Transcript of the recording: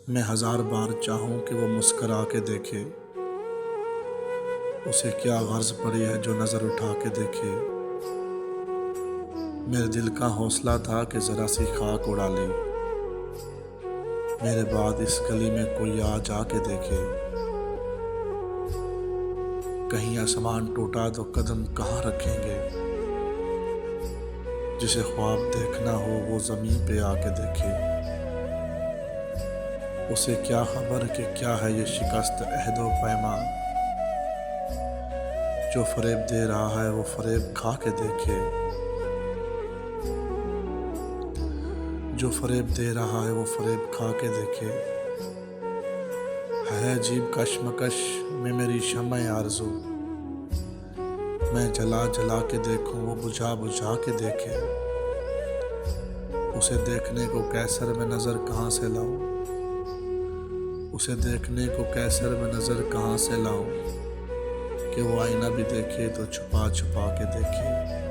मैं हज़ार बार चाहूँ कि वो मुस्करा के देखे, उसे क्या गर्ज पड़ी है जो नज़र उठा के देखे। मेरे दिल का हौसला था कि ज़रा सी खाक उड़ा ले, मेरे बाद इस गली में कोई आ जा के देखे। कहीं आसमान टूटा तो कदम कहाँ रखेंगे, जिसे ख्वाब देखना हो वो ज़मीन पे आके देखे। उसे क्या खबर कि क्या है ये शिकस्त अहदो पैमा, जो फरेब दे रहा है वो फरेब खा के देखे। जो फरेब दे रहा है वो फरेब खा के देखे। है अजीब कशमकश में मेरी शम्अ आरज़ू, मैं जला जला के देखूं वो बुझा बुझा के देखे। उसे देखने को कैसर में नज़र कहाँ से लाऊं, उसे देखने को कैसर में नज़र कहाँ से लाऊं, कि वो आईना भी देखे तो छुपा छुपा के देखे।